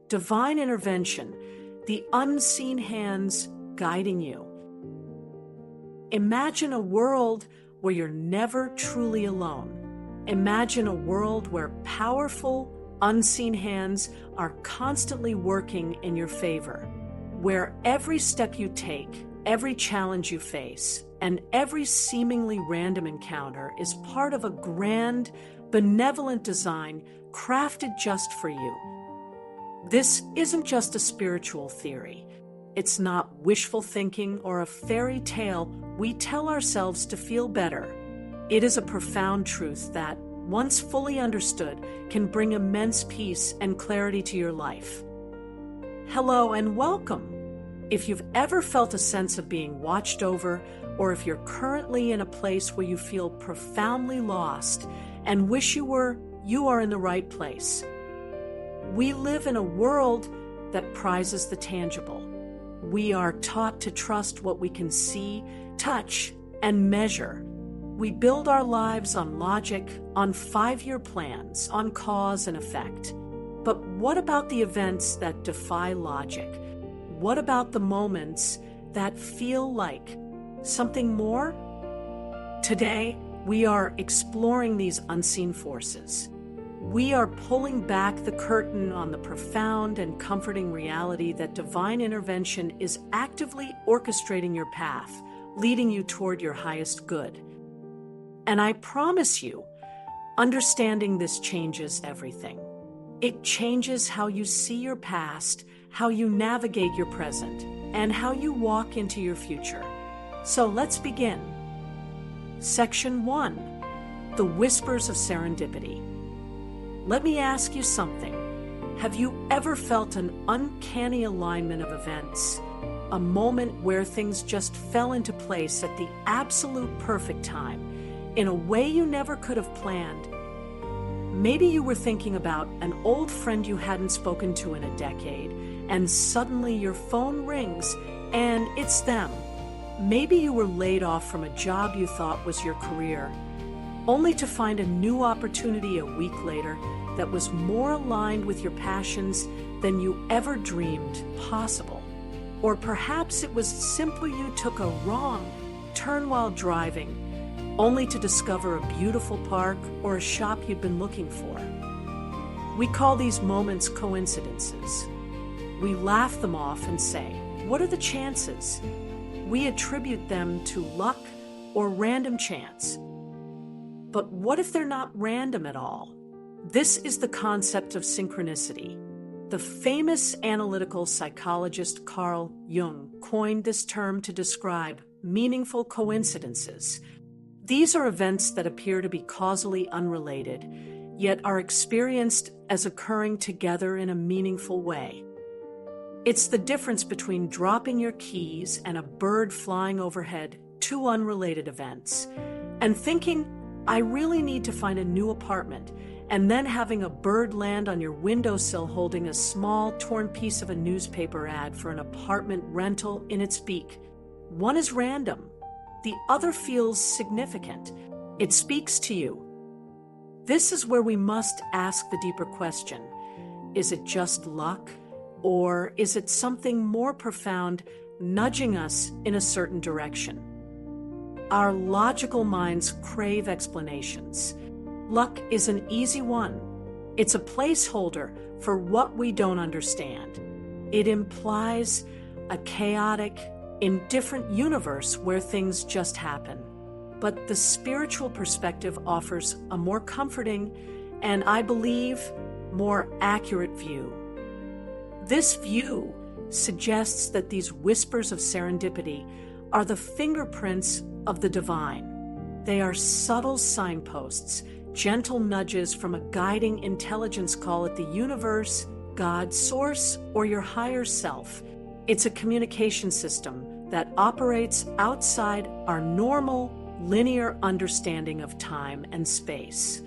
divine intervention, the unseen hands guiding you. Imagine a world where you're never truly alone. Imagine a world where powerful, unseen hands are constantly working in your favor, where every step you take, every challenge you face, and every seemingly random encounter is part of a grand, benevolent design crafted just for you. This isn't just a spiritual theory. It's not wishful thinking or a fairy tale we tell ourselves to feel better. It is a profound truth that, once fully understood, can bring immense peace and clarity to your life. Hello and welcome. If you've ever felt a sense of being watched over, or if you're currently in a place where you feel profoundly lost and wish you are in the right place. We live in a world that prizes the tangible. We are taught to trust what we can see, touch, and measure. We build our lives on logic, on 5-year plans, on cause and effect. But what about the events that defy logic? What about the moments that feel like something more? Today, we are exploring these unseen forces. We are pulling back the curtain on the profound and comforting reality that divine intervention is actively orchestrating your path, leading you toward your highest good. And I promise you, understanding this changes everything. It changes how you see your past, how you navigate your present, and how you walk into your future. So let's begin. Section 1, The Whispers of Serendipity. Let me ask you something. Have you ever felt an uncanny alignment of events? A moment where things just fell into place at the absolute perfect time, in a way you never could have planned? Maybe you were thinking about an old friend you hadn't spoken to in a decade, and suddenly your phone rings, and it's them. Maybe you were laid off from a job you thought was your career, only to find a new opportunity a week later that was more aligned with your passions than you ever dreamed possible. Or perhaps it was simply you took a wrong turn while driving, only to discover a beautiful park or a shop you'd been looking for. We call these moments coincidences. We laugh them off and say, what are the chances? We attribute them to luck or random chance. But what if they're not random at all? This is the concept of synchronicity. The famous analytical psychologist Carl Jung coined this term to describe meaningful coincidences. These are events that appear to be causally unrelated, yet are experienced as occurring together in a meaningful way. It's the difference between dropping your keys and a bird flying overhead, two unrelated events, and thinking, I really need to find a new apartment, and then having a bird land on your windowsill holding a small, torn piece of a newspaper ad for an apartment rental in its beak. One is random. The other feels significant. It speaks to you. This is where we must ask the deeper question. Is it just luck? Or is it something more profound nudging us in a certain direction? Our logical minds crave explanations. Luck is an easy one. It's a placeholder for what we don't understand. It implies a chaotic, indifferent universe where things just happen. But the spiritual perspective offers a more comforting and, I believe, more accurate view. This view suggests that these whispers of serendipity are the fingerprints of the divine. They are subtle signposts, gentle nudges from a guiding intelligence, call it the universe, God, source, or your higher self. It's a communication system that operates outside our normal, linear understanding of time and space.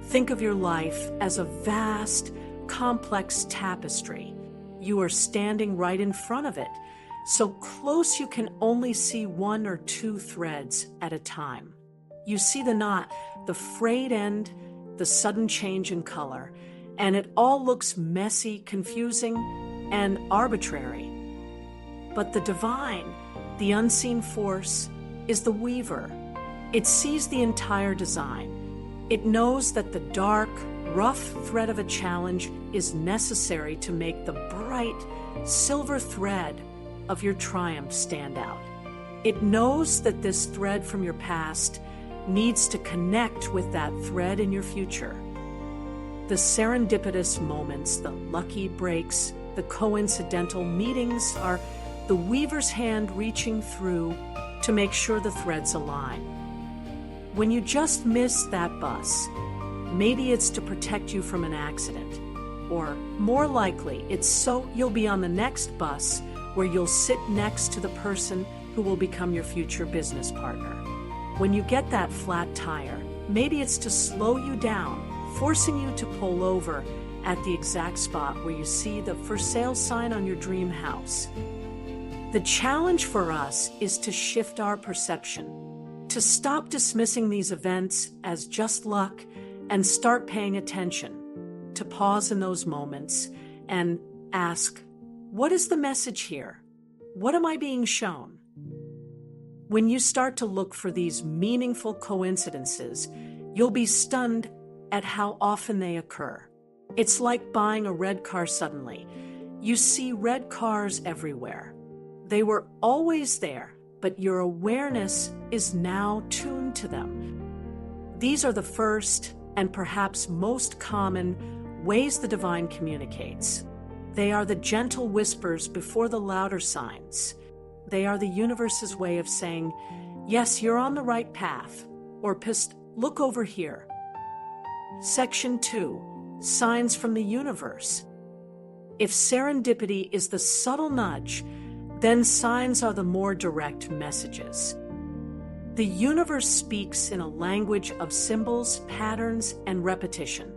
Think of your life as a vast, complex tapestry. You are standing right in front of it, so close you can only see one or two threads at a time. You see the knot, the frayed end, the sudden change in color, and it all looks messy, confusing, and arbitrary. But the divine, the unseen force, is the weaver. It sees the entire design. It knows that the dark, rough thread of a challenge is necessary to make the bright, silver thread of your triumph stand out. It knows that this thread from your past needs to connect with that thread in your future. The serendipitous moments, the lucky breaks, the coincidental meetings are the weaver's hand reaching through to make sure the threads align. When you just miss that bus, maybe it's to protect you from an accident, or more likely, it's so you'll be on the next bus where you'll sit next to the person who will become your future business partner. When you get that flat tire, maybe it's to slow you down, forcing you to pull over at the exact spot where you see the for sale sign on your dream house. The challenge for us is to shift our perception, to stop dismissing these events as just luck and start paying attention, to pause in those moments and ask, what is the message here? What am I being shown? When you start to look for these meaningful coincidences, you'll be stunned at how often they occur. It's like buying a red car suddenly. You see red cars everywhere. They were always there, but your awareness is now tuned to them. These are the first and perhaps most common ways the divine communicates. They are the gentle whispers before the louder signs. They are the universe's way of saying, yes, you're on the right path, or psst, look over here. Section 2, Signs from the Universe. If serendipity is the subtle nudge, then signs are the more direct messages. The universe speaks in a language of symbols, patterns, and repetition.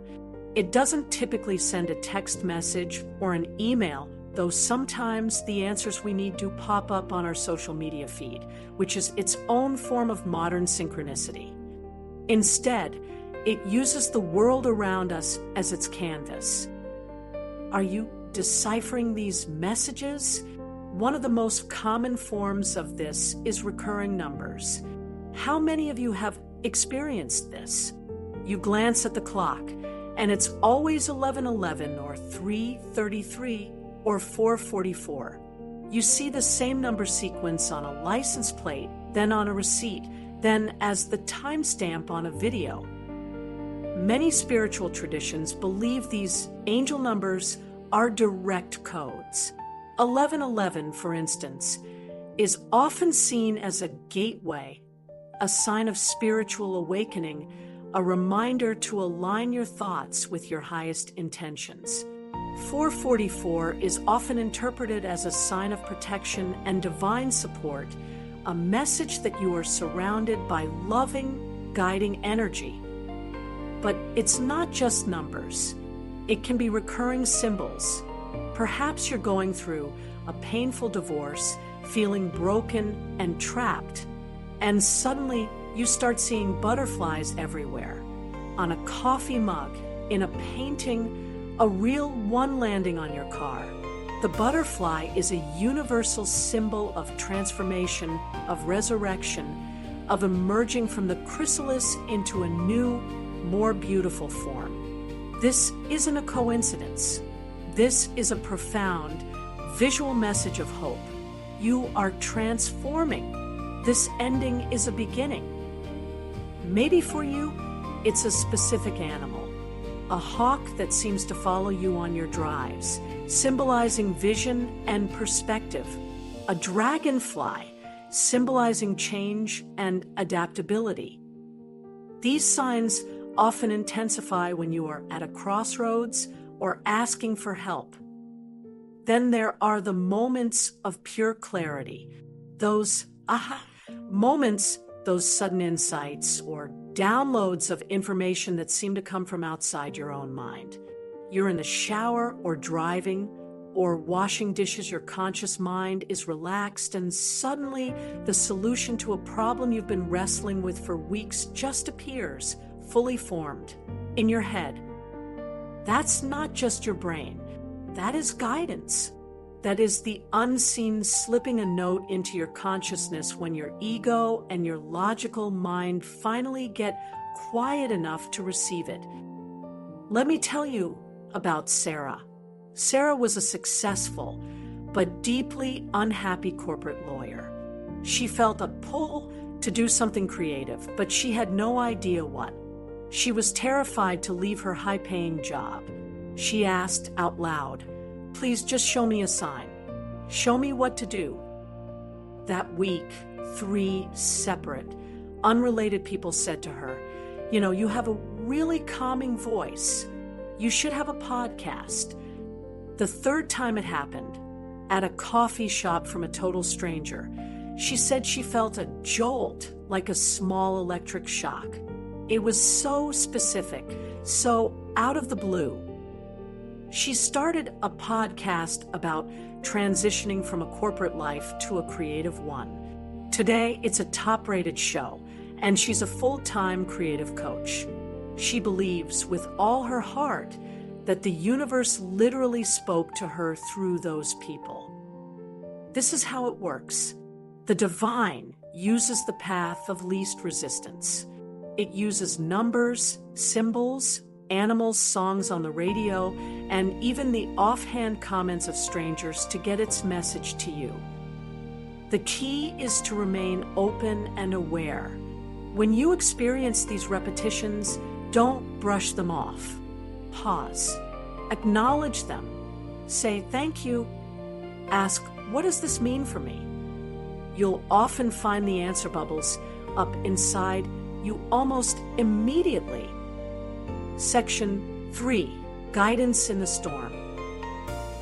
It doesn't typically send a text message or an email, though sometimes the answers we need do pop up on our social media feed, which is its own form of modern synchronicity. Instead, it uses the world around us as its canvas. Are you deciphering these messages? One of the most common forms of this is recurring numbers. How many of you have experienced this? You glance at the clock, and it's always 11:11 or 3:33 or 4:44. You see the same number sequence on a license plate, then on a receipt, then as the timestamp on a video. Many spiritual traditions believe these angel numbers are direct codes. 11:11, for instance, is often seen as a gateway, a sign of spiritual awakening, a reminder to align your thoughts with your highest intentions. 4:44 is often interpreted as a sign of protection and divine support, a message that you are surrounded by loving, guiding energy. But it's not just numbers. It can be recurring symbols. Perhaps you're going through a painful divorce, feeling broken and trapped, and suddenly you start seeing butterflies everywhere. On a coffee mug, in a painting, a real one landing on your car. The butterfly is a universal symbol of transformation, of resurrection, of emerging from the chrysalis into a new, more beautiful form. This isn't a coincidence. This is a profound, visual message of hope. You are transforming. This ending is a beginning. Maybe for you, it's a specific animal, a hawk that seems to follow you on your drives, symbolizing vision and perspective, a dragonfly, symbolizing change and adaptability. These signs often intensify when you are at a crossroads or asking for help. Then there are the moments of pure clarity, those aha moments, those sudden insights or downloads of information that seem to come from outside your own mind. You're in the shower or driving or washing dishes, your conscious mind is relaxed, and suddenly the solution to a problem you've been wrestling with for weeks just appears, fully formed, in your head. That's not just your brain. That is guidance. That is the unseen slipping a note into your consciousness when your ego and your logical mind finally get quiet enough to receive it. Let me tell you about Sarah. Sarah was a successful but deeply unhappy corporate lawyer. She felt a pull to do something creative, but she had no idea what. She was terrified to leave her high-paying job. She asked out loud, "Please just show me a sign. Show me what to do." That week, 3 separate, unrelated people said to her, "You have a really calming voice. You should have a podcast." The third time it happened, at a coffee shop from a total stranger, she said she felt a jolt like a small electric shock. It was so specific, so out of the blue. She started a podcast about transitioning from a corporate life to a creative one. Today, it's a top-rated show, and she's a full-time creative coach. She believes with all her heart that the universe literally spoke to her through those people. This is how it works. The divine uses the path of least resistance. It uses numbers, symbols, animals, songs on the radio, and even the offhand comments of strangers to get its message to you. The key is to remain open and aware. When you experience these repetitions, don't brush them off. Pause. Acknowledge them. Say thank you. Ask, what does this mean for me? You'll often find the answer bubbles up inside you almost immediately. Section 3, Guidance in the Storm.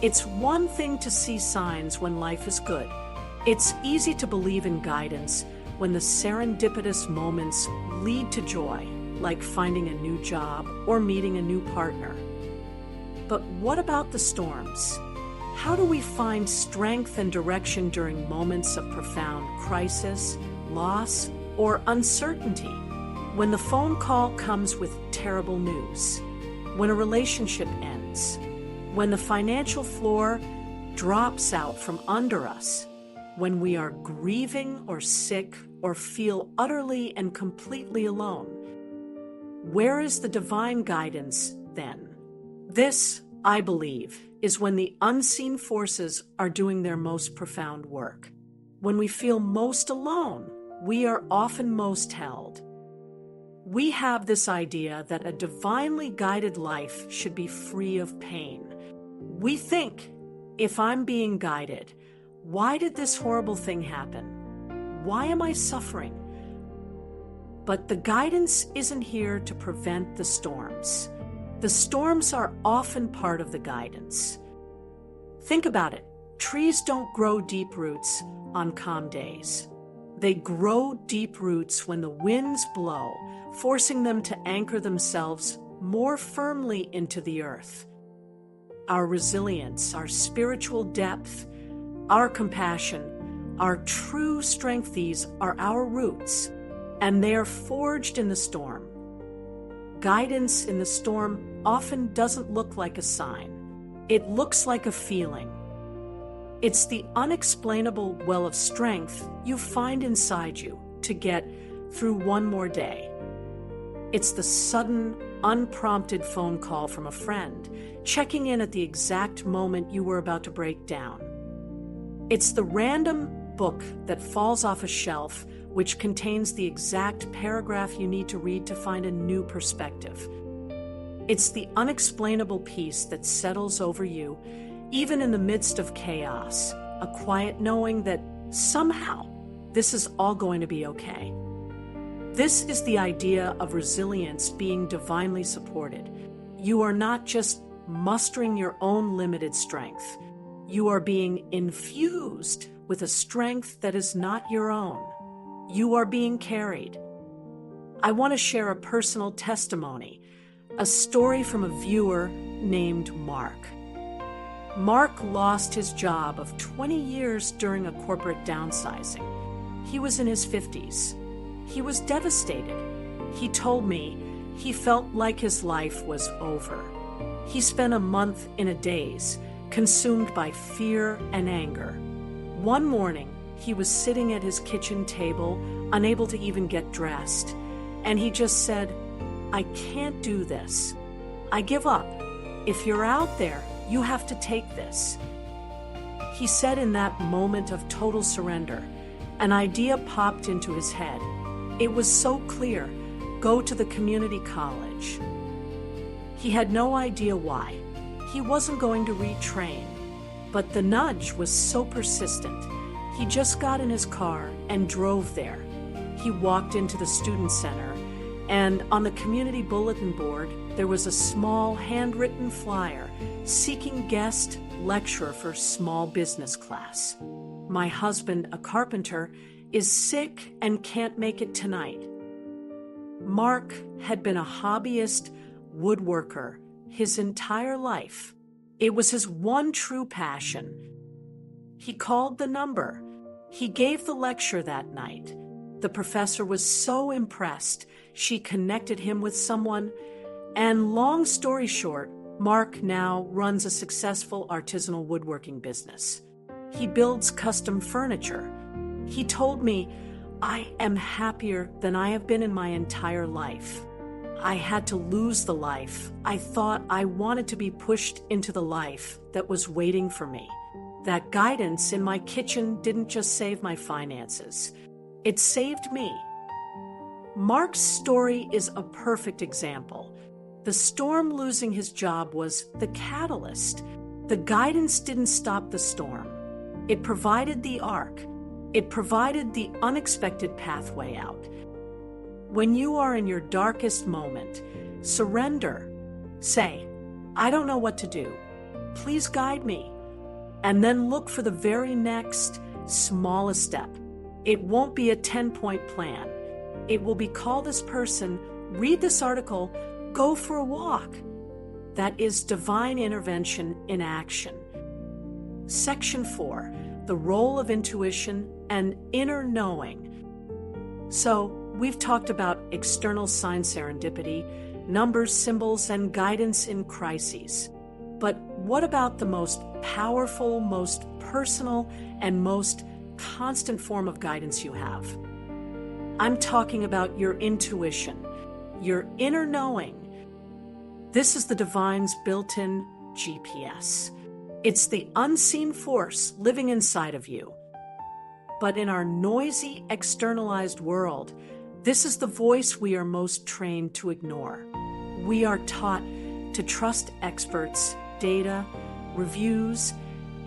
It's one thing to see signs when life is good. It's easy to believe in guidance when the serendipitous moments lead to joy, like finding a new job or meeting a new partner. But what about the storms? How do we find strength and direction during moments of profound crisis, loss, or uncertainty? When the phone call comes with terrible news, when a relationship ends, when the financial floor drops out from under us, when we are grieving or sick or feel utterly and completely alone. Where is the divine guidance then? This, I believe, is when the unseen forces are doing their most profound work. When we feel most alone, we are often most held. We have this idea that a divinely guided life should be free of pain. We think, if I'm being guided, why did this horrible thing happen? Why am I suffering? But the guidance isn't here to prevent the storms. The storms are often part of the guidance. Think about it. Trees don't grow deep roots on calm days. They grow deep roots when the winds blow, forcing them to anchor themselves more firmly into the earth. Our resilience, our spiritual depth, our compassion, our true strength, these are our roots, and they are forged in the storm. Guidance in the storm often doesn't look like a sign. It looks like a feeling. It's the unexplainable well of strength you find inside you to get through one more day. It's the sudden, unprompted phone call from a friend, checking in at the exact moment you were about to break down. It's the random book that falls off a shelf, which contains the exact paragraph you need to read to find a new perspective. It's the unexplainable peace that settles over you, even in the midst of chaos, a quiet knowing that somehow this is all going to be okay. This is the idea of resilience being divinely supported. You are not just mustering your own limited strength. You are being infused with a strength that is not your own. You are being carried. I want to share a personal testimony, a story from a viewer named Mark. Mark lost his job of 20 years during a corporate downsizing. He was in his 50s. He was devastated. He told me he felt like his life was over. He spent a month in a daze, consumed by fear and anger. One morning, he was sitting at his kitchen table, unable to even get dressed, and he just said, "I can't do this. I give up. If you're out there, you have to take this." He said in that moment of total surrender, an idea popped into his head. It was so clear: go to the community college. He had no idea why. He wasn't going to retrain, but the nudge was so persistent. He just got in his car and drove there. He walked into the student center, and on the community bulletin board, there was a small handwritten flyer seeking guest lecturer for small business class. "My husband, a carpenter, is sick and can't make it tonight." Mark had been a hobbyist woodworker his entire life. It was his one true passion. He called the number. He gave the lecture that night. The professor was so impressed, she connected him with someone, and long story short, Mark now runs a successful artisanal woodworking business. He builds custom furniture. He told me, "I am happier than I have been in my entire life. I had to lose the life I thought I wanted to be pushed into the life that was waiting for me. That guidance in my kitchen didn't just save my finances. It saved me." Mark's story is a perfect example. The storm losing his job was the catalyst. The guidance didn't stop the storm. It provided the arc. It provided the unexpected pathway out. When you are in your darkest moment, surrender. Say, "I don't know what to do. Please guide me." And then look for the very next, smallest step. It won't be a 10-point plan. It will be: call this person, read this article, go for a walk. That is divine intervention in action. Section 4, the role of intuition and inner knowing. So, we've talked about external sign serendipity, numbers, symbols, and guidance in crises. But what about the most powerful, most personal, and most constant form of guidance you have? I'm talking about your intuition, your inner knowing. This is the divine's built-in GPS. It's the unseen force living inside of you. But in our noisy, externalized world, this is the voice we are most trained to ignore. We are taught to trust experts, data, reviews,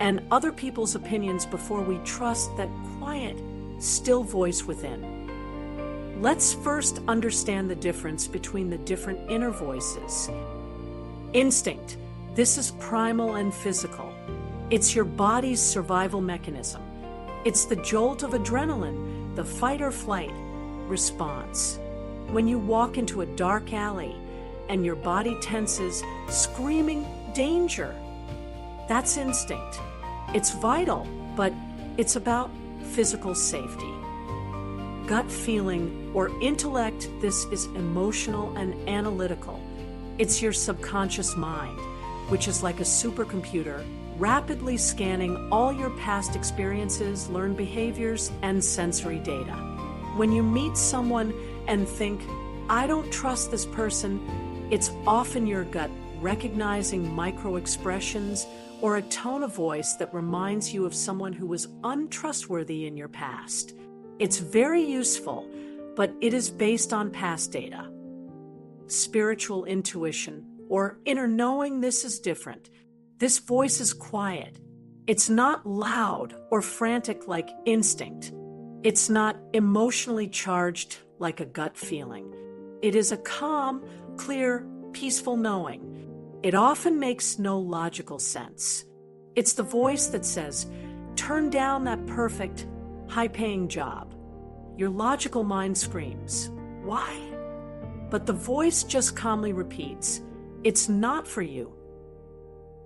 and other people's opinions before we trust that quiet, still voice within. Let's first understand the difference between the different inner voices. Instinct. This is primal and physical. It's your body's survival mechanism. It's the jolt of adrenaline, the fight or flight response. When you walk into a dark alley and your body tenses, screaming, "Danger!" That's instinct. It's vital, but it's about physical safety. Gut feeling or intellect, this is emotional and analytical. It's your subconscious mind, which is like a supercomputer, rapidly scanning all your past experiences, learned behaviors, and sensory data. When you meet someone and think, "I don't trust this person," it's often your gut recognizing micro-expressions or a tone of voice that reminds you of someone who was untrustworthy in your past. It's very useful, but it is based on past data. Spiritual intuition or inner knowing, this is different. This voice is quiet. It's not loud or frantic like instinct. It's not emotionally charged like a gut feeling. It is a calm, clear, peaceful knowing. It often makes no logical sense. It's the voice that says, "Turn down that perfect, high-paying job." Your logical mind screams, "Why?" But the voice just calmly repeats, "It's not for you."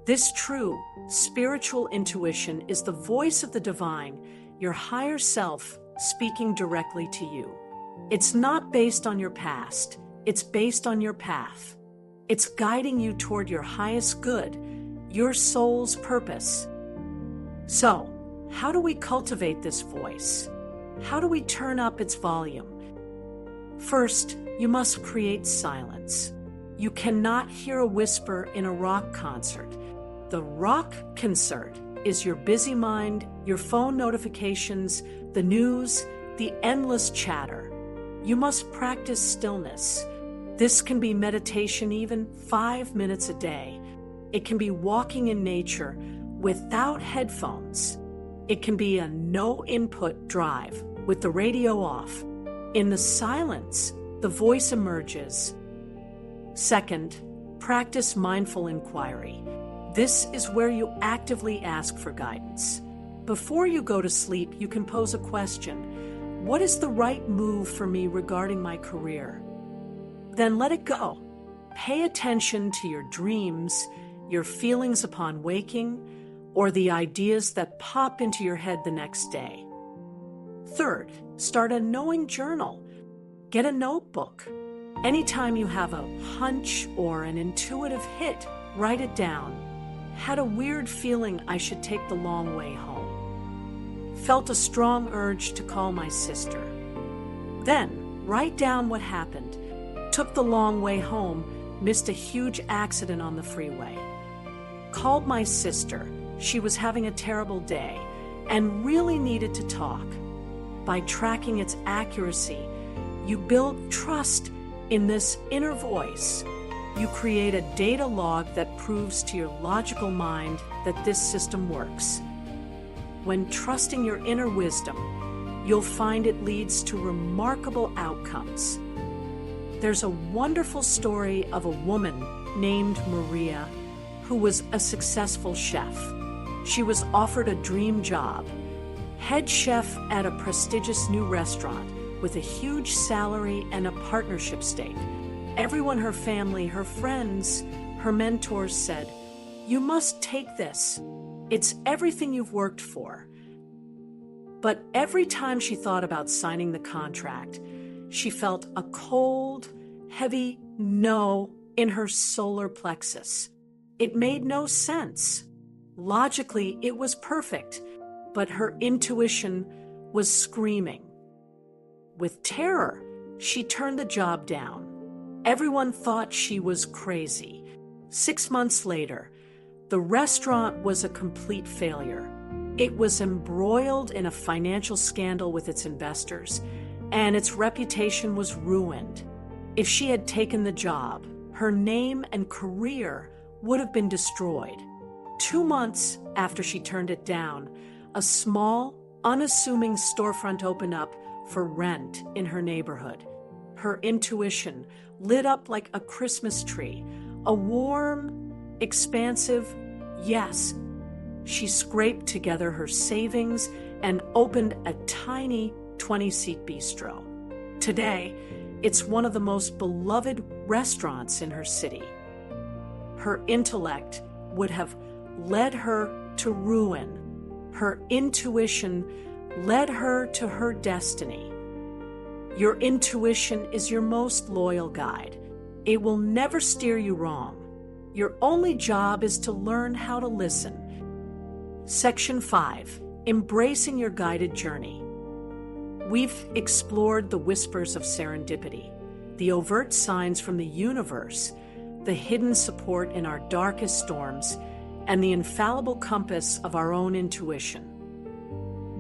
This true, spiritual intuition is the voice of the divine, your higher self speaking directly to you. It's not based on your past, it's based on your path. It's guiding you toward your highest good, your soul's purpose. So, how do we cultivate this voice? How do we turn up its volume? First, you must create silence. You cannot hear a whisper in a rock concert. The rock concert is your busy mind, your phone notifications, the news, the endless chatter. You must practice stillness. This can be meditation, even 5 minutes a day. It can be walking in nature without headphones. It can be a no-input drive with the radio off. In the silence, the voice emerges. Second, practice mindful inquiry. This is where you actively ask for guidance. Before you go to sleep, you can pose a question. What is the right move for me regarding my career? Then let it go. Pay attention to your dreams, your feelings upon waking, or the ideas that pop into your head the next day. Third, start a knowing journal. Get a notebook. Anytime you have a hunch or an intuitive hit, write it down. Had a weird feeling I should take the long way home. Felt a strong urge to call my sister. Then, write down what happened. Took the long way home, missed a huge accident on the freeway. Called my sister. She was having a terrible day and really needed to talk. By tracking its accuracy, you build trust in this inner voice. You create a data log that proves to your logical mind that this system works. When trusting your inner wisdom, you'll find it leads to remarkable outcomes. There's a wonderful story of a woman named Maria who was a successful chef. She was offered a dream job, head chef at a prestigious new restaurant with a huge salary and a partnership stake. Everyone, her family, her friends, her mentors said, "You must take this. It's everything you've worked for." But every time she thought about signing the contract, she felt a cold, heavy no in her solar plexus. It made no sense. Logically, it was perfect, but her intuition was screaming. With terror, she turned the job down. Everyone thought she was crazy. 6 months later, the restaurant was a complete failure. It was embroiled in a financial scandal with its investors, and its reputation was ruined. If she had taken the job, her name and career would have been destroyed. 2 months after she turned it down, a small, unassuming storefront opened up for rent in her neighborhood. Her intuition lit up like a Christmas tree, a warm, expansive yes. She scraped together her savings and opened a tiny 20-seat bistro. Today, it's one of the most beloved restaurants in her city. Her intellect would have led her to ruin. Her intuition led her to her destiny. Your intuition is your most loyal guide. It will never steer you wrong. Your only job is to learn how to listen. Section 5. Embracing your guided journey. We've explored the whispers of serendipity, the overt signs from the universe, the hidden support in our darkest storms, and the infallible compass of our own intuition.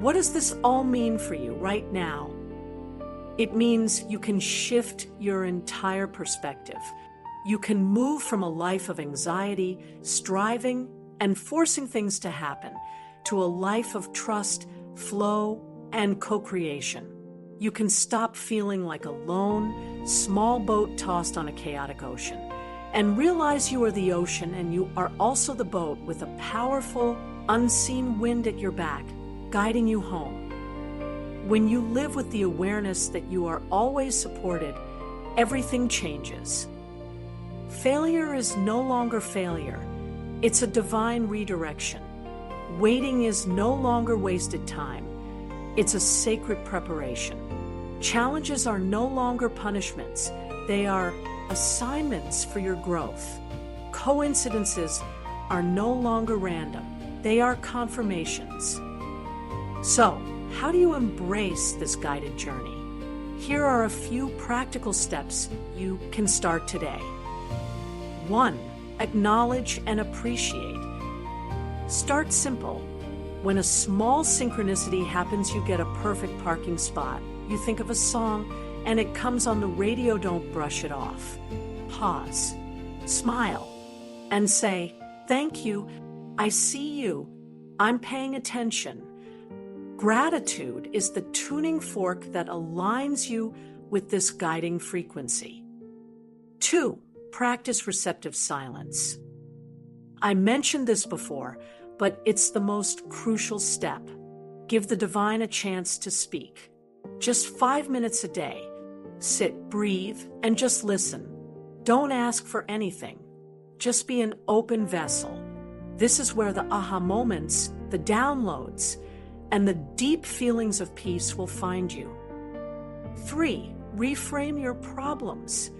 What does this all mean for you right now? It means you can shift your entire perspective. You can move from a life of anxiety, striving, and forcing things to happen to a life of trust, flow, and co-creation. You can stop feeling like a lone, small boat tossed on a chaotic ocean and realize you are the ocean and you are also the boat with a powerful, unseen wind at your back, guiding you home. When you live with the awareness that you are always supported, everything changes. Failure is no longer failure. It's a divine redirection. Waiting is no longer wasted time. It's a sacred preparation. Challenges are no longer punishments. They are assignments for your growth. Coincidences are no longer random, they are confirmations. So, how do you embrace this guided journey? Here are a few practical steps you can start today. 1. Acknowledge and appreciate. Start simple. When a small synchronicity happens, you get a perfect parking spot. You think of a song and it comes on the radio, don't brush it off. Pause, smile, and say, "Thank you, I see you, I'm paying attention." Gratitude is the tuning fork that aligns you with this guiding frequency. 2. Practice receptive silence. I mentioned this before, but it's the most crucial step. Give the divine a chance to speak. Just 5 minutes a day. Sit, breathe, and just listen. Don't ask for anything. Just be an open vessel. This is where the aha moments, the downloads, and the deep feelings of peace will find you. 3. Reframe your problems.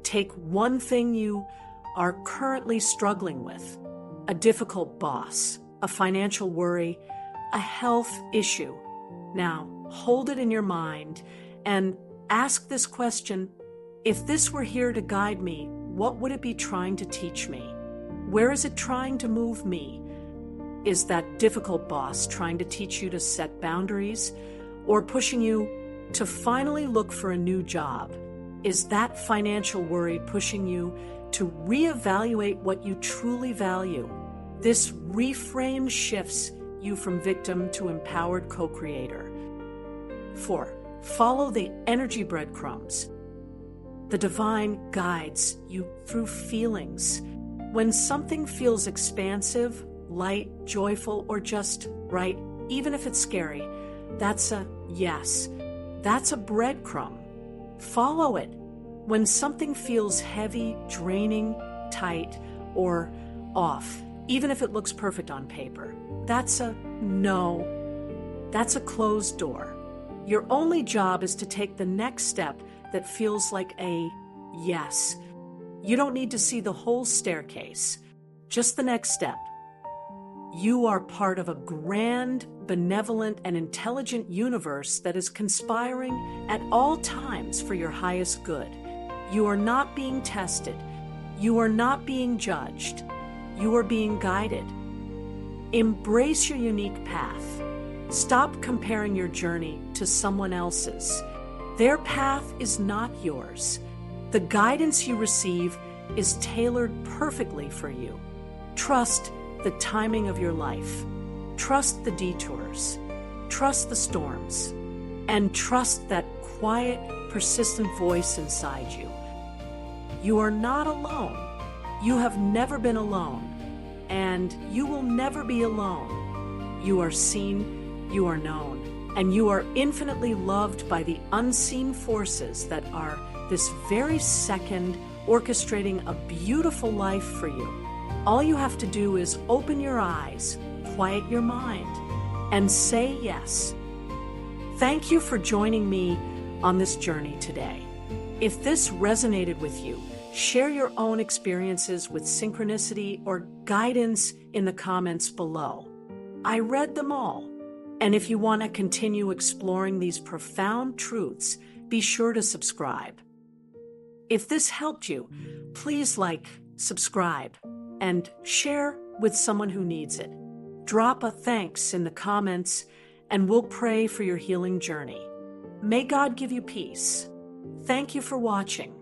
Take one thing you are currently struggling with, a difficult boss, a financial worry, a health issue. Now, hold it in your mind and ask this question: if this were here to guide me, what would it be trying to teach me? Where is it trying to move me? Is that difficult boss trying to teach you to set boundaries, or pushing you to finally look for a new job? Is that financial worry pushing you to reevaluate what you truly value? This reframe shifts you from victim to empowered co-creator. 4. Follow the energy breadcrumbs. The divine guides you through feelings. When something feels expansive, light, joyful, or just right, even if it's scary, that's a yes. That's a breadcrumb. Follow it. When something feels heavy, draining, tight, or off, even if it looks perfect on paper, that's a no. That's a closed door. Your only job is to take the next step that feels like a yes. You don't need to see the whole staircase, just the next step. You are part of a grand, benevolent, and intelligent universe that is conspiring at all times for your highest good. You are not being tested. You are not being judged. You are being guided. Embrace your unique path. Stop comparing your journey to someone else's. Their path is not yours. The guidance you receive is tailored perfectly for you. Trust the timing of your life. Trust the detours. Trust the storms. And trust that quiet, persistent voice inside you. You are not alone. You have never been alone. And you will never be alone. You are seen, you are known, and you are infinitely loved by the unseen forces that are this very second orchestrating a beautiful life for you. All you have to do is open your eyes, quiet your mind, and say yes. Thank you for joining me on this journey today. If this resonated with you, share your own experiences with synchronicity or guidance in the comments below. I read them all. And if you want to continue exploring these profound truths, be sure to subscribe. If this helped you, please like, subscribe, and share with someone who needs it. Drop a thanks in the comments, and we'll pray for your healing journey. May God give you peace. Thank you for watching.